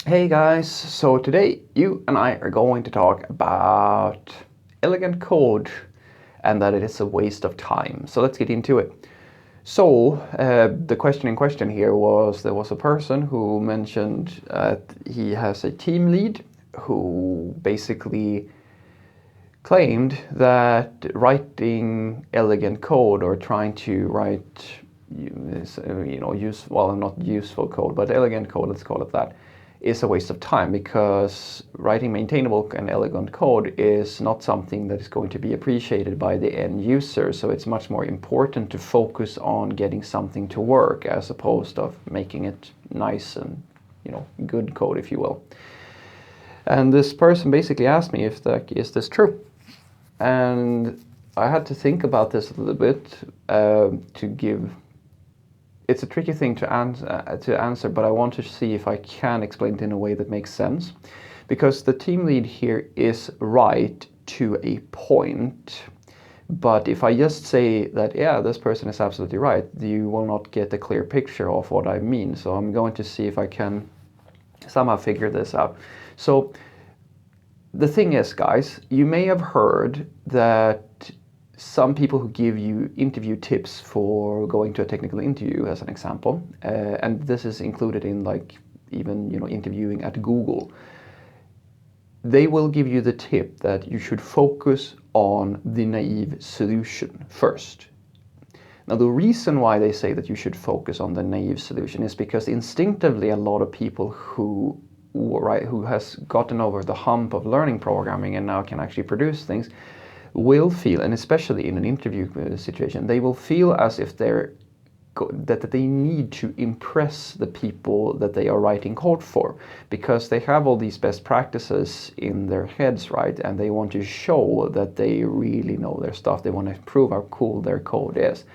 Hey guys, so today you and I are going to talk about elegant code and that it is a waste of time. So let's get into it. So the question in question here was there was a person who mentioned he has a team lead who basically claimed that writing elegant code or trying to write not useful code but elegant code, let's call it that, is a waste of time because writing maintainable and elegant code is not something that is going to be appreciated by the end user. So it's much more important to focus on getting something to work as opposed to making it nice and good code, if you will. And this person basically asked me if is this true? And I had to think about this a little bit to give. It's a tricky thing to answer, but I want to see if I can explain it in a way that makes sense. Because the team lead here is right to a point, but if I just say that, yeah, this person is absolutely right, you will not get a clear picture of what I mean. So I'm going to see if I can somehow figure this out. So the thing is, guys, you may have heard that some people who give you interview tips for going to a technical interview, as an example, and this is included in even interviewing at Google, they will give you the tip that you should focus on the naive solution first. Now, the reason why they say that you should focus on the naive solution is because instinctively a lot of people who has gotten over the hump of learning programming and now can actually produce things will feel, and especially in an interview situation, they will feel as if that they need to impress the people that they are writing code for, because they have all these best practices in their heads, right? And they want to show that they really know their stuff. They want to prove how cool their code is.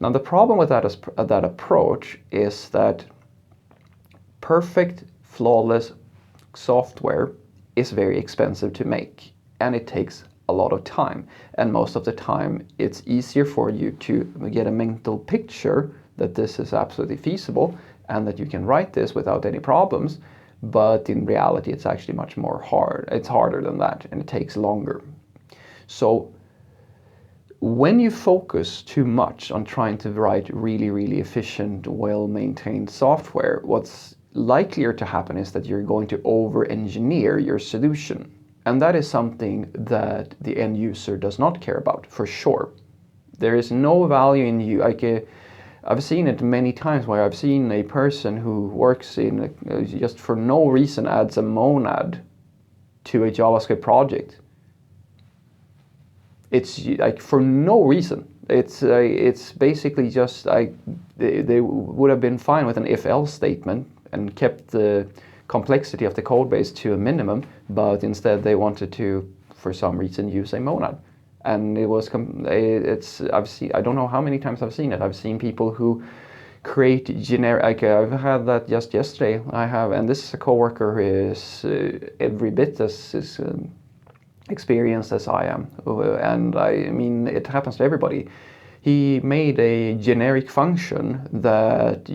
Now, the problem with that approach is that perfect, flawless software is very expensive to make, and it takes a lot of time. And most of the time, it's easier for you to get a mental picture that this is absolutely feasible and that you can write this without any problems. But in reality, it's actually much more hard. It's harder than that, and it takes longer. So when you focus too much on trying to write really, really efficient, well-maintained software, what's likelier to happen is that you're going to over-engineer your solution. And that is something that the end user does not care about, for sure. There is no value in you. I've seen it many times where I've seen a person who works in just for no reason adds a monad to a JavaScript project. It's like for no reason. It's basically just they would have been fine with an if-else statement and kept the complexity of the code base to a minimum, but instead they wanted to, for some reason, use a monad. And I don't know how many times I've seen it. I've seen people who create generic, I've had that just yesterday. And this is a coworker who is every bit as experienced as I am. And I mean, it happens to everybody. He made a generic function that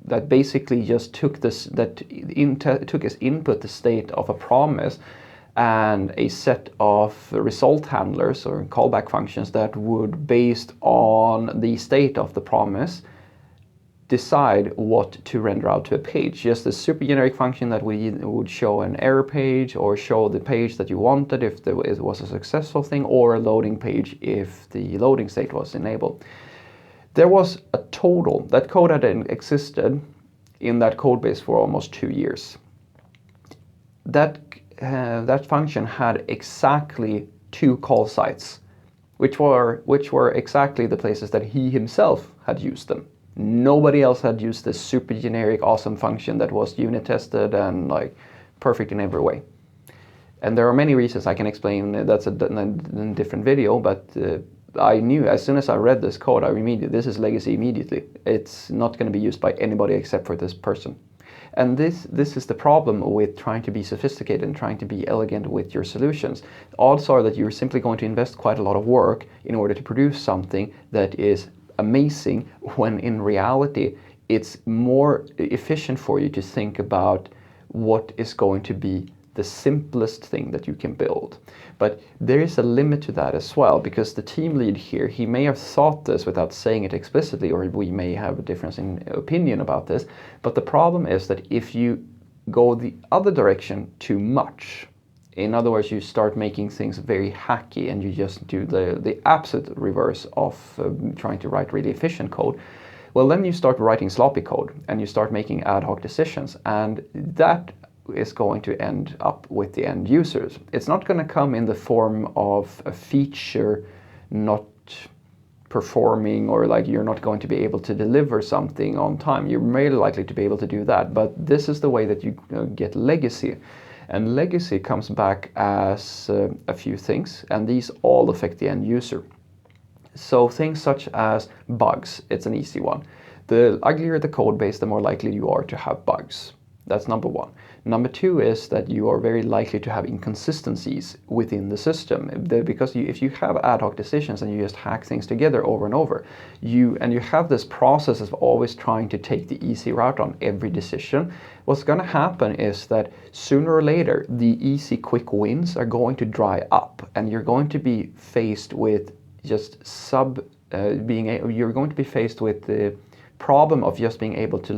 that basically just took took as input the state of a promise and a set of result handlers or callback functions that would, based on the state of the promise, decide what to render out to a page. Just a super generic function that would show an error page or show the page that you wanted if it was a successful thing, or a loading page if the loading state was enabled. There was a total, that code had existed in that code base for almost 2 years. That function had exactly 2 call sites, which were exactly the places that he himself had used them. Nobody else had used this super generic awesome function that was unit tested and perfect in every way. And there are many reasons I can explain. That's a different video, but I knew as soon as I read this code, this is legacy immediately. It's not going to be used by anybody except for this person. And this is the problem with trying to be sophisticated and trying to be elegant with your solutions. The odds are that you're simply going to invest quite a lot of work in order to produce something that is amazing, when in reality it's more efficient for you to think about what is going to be the simplest thing that you can build. But there is a limit to that as well, because the team lead here, he may have thought this without saying it explicitly, or we may have a difference in opinion about this. But the problem is that if you go the other direction too much, in other words, you start making things very hacky and you just do the absolute reverse of trying to write really efficient code, well, then you start writing sloppy code and you start making ad hoc decisions, and that is going to end up with the end users. It's not going to come in the form of a feature not performing, or like you're not going to be able to deliver something on time. You're more likely to be able to do that, but this is the way that you get legacy. And legacy comes back as a few things, and these all affect the end user. So things such as bugs, it's an easy one. The uglier the code base, the more likely you are to have bugs. That's number one. Number two is that you are very likely to have inconsistencies within the system, because if you have ad hoc decisions and you just hack things together over and over, you have this process of always trying to take the easy route on every decision, what's going to happen is that sooner or later the easy quick wins are going to dry up, and you're going to be faced with just you're going to be faced with the problem of just being able to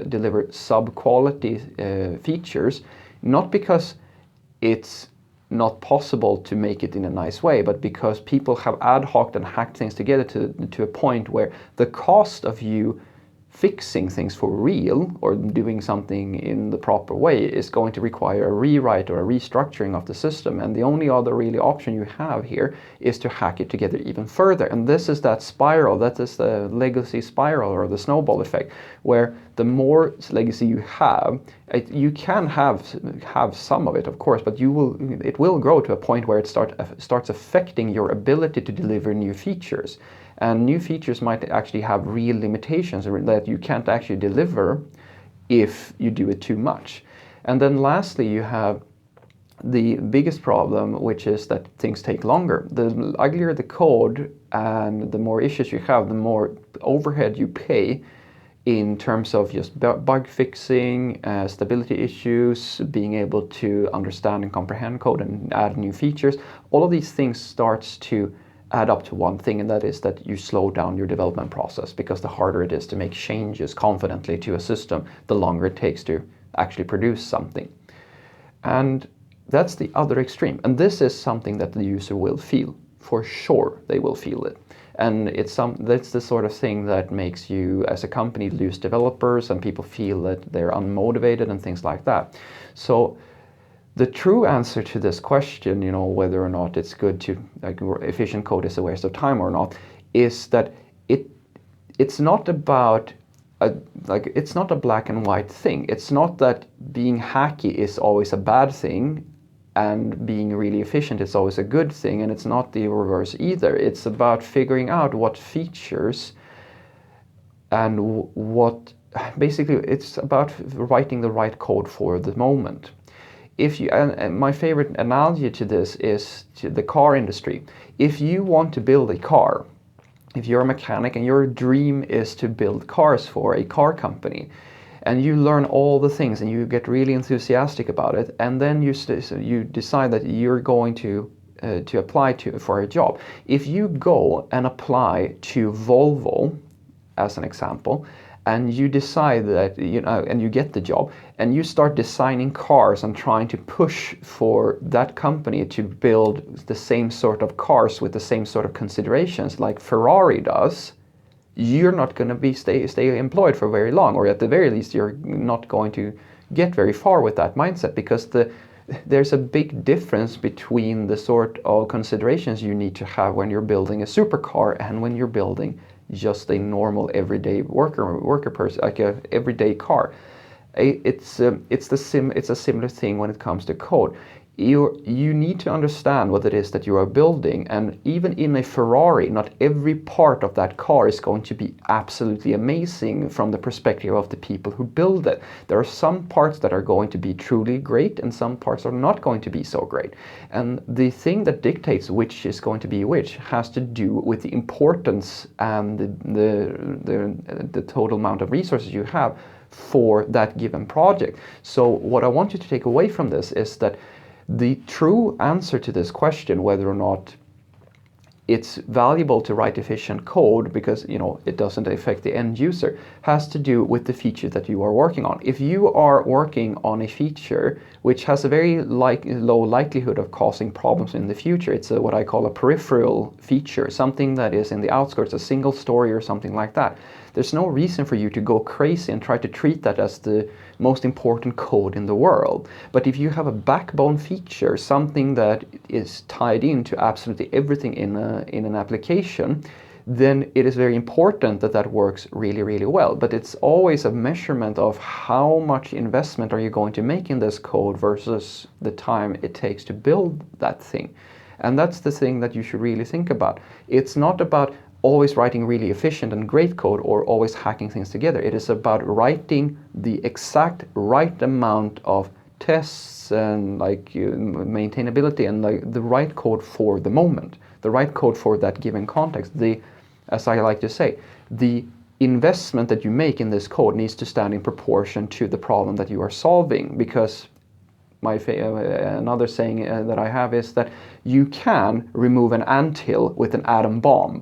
deliver sub-quality features, not because it's not possible to make it in a nice way, but because people have ad hoc and hacked things together to a point where the cost of you fixing things for real or doing something in the proper way is going to require a rewrite or a restructuring of the system. And the only other really option you have here is to hack it together even further. And this is that spiral, that is the legacy spiral or the snowball effect, where the more legacy you have, you can have some of it, of course, but it will grow to a point where it starts affecting your ability to deliver new features. And new features might actually have real limitations that you can't actually deliver if you do it too much. And then lastly, you have the biggest problem, which is that things take longer. The uglier the code and the more issues you have, the more overhead you pay in terms of just bug fixing, stability issues, being able to understand and comprehend code and add new features. All of these things starts to add up to one thing, and that is that you slow down your development process, because the harder it is to make changes confidently to a system, the longer it takes to actually produce something. And that's the other extreme. And this is something that the user will feel. For sure, they will feel it. And that's the sort of thing that makes you, as a company, lose developers, and people feel that they're unmotivated and things like that. So the true answer to this question, whether or not it's good to, efficient code is a waste of time or not, is that it's not about it's not a black and white thing. It's not that being hacky is always a bad thing and being really efficient is always a good thing, and it's not the reverse either. It's about figuring out what features and basically it's about writing the right code for the moment. And my favorite analogy to this is to the car industry. If you want to build a car, if you're a mechanic and your dream is to build cars for a car company, and you learn all the things and you get really enthusiastic about it, and then you decide that you're going to apply for a job. If you go and apply to Volvo, as an example, and you decide that, and you get the job, and you start designing cars and trying to push for that company to build the same sort of cars with the same sort of considerations like Ferrari does, you're not going to stay employed for very long, or at the very least, you're not going to get very far with that mindset, because there's a big difference between the sort of considerations you need to have when you're building a supercar and when you're building just a normal everyday worker person, like a everyday car. It's a similar thing when it comes to code. you need to understand what it is that you are building. And even in a Ferrari, not every part of that car is going to be absolutely amazing from the perspective of the people who build it. There are some parts that are going to be truly great and some parts are not going to be so great. And the thing that dictates which is going to be which has to do with the importance and the total amount of resources you have for that given project. So what I want you to take away from this is that the true answer to this question, whether or not it's valuable to write efficient code because it doesn't affect the end user, has to do with the feature that you are working on. If you are working on a feature which has a very low likelihood of causing problems in the future, it's what I call a peripheral feature, something that is in the outskirts, a single story or something like that. There's no reason for you to go crazy and try to treat that as the most important code in the world. But if you have a backbone feature, something that is tied into absolutely everything in an application, then it is very important that that works really, really well. But it's always a measurement of how much investment are you going to make in this code versus the time it takes to build that thing. And that's the thing that you should really think about. It's not about always writing really efficient and great code or always hacking things together. It is about writing the exact right amount of tests and maintainability and the right code for the moment, the right code for that given context. As I like to say, the investment that you make in this code needs to stand in proportion to the problem that you are solving, because another saying that I have is that you can remove an anthill with an atom bomb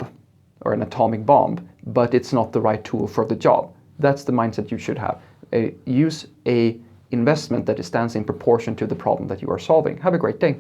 or an atomic bomb, but it's not the right tool for the job. That's the mindset you should have. Use a investment that stands in proportion to the problem that you are solving. Have a great day.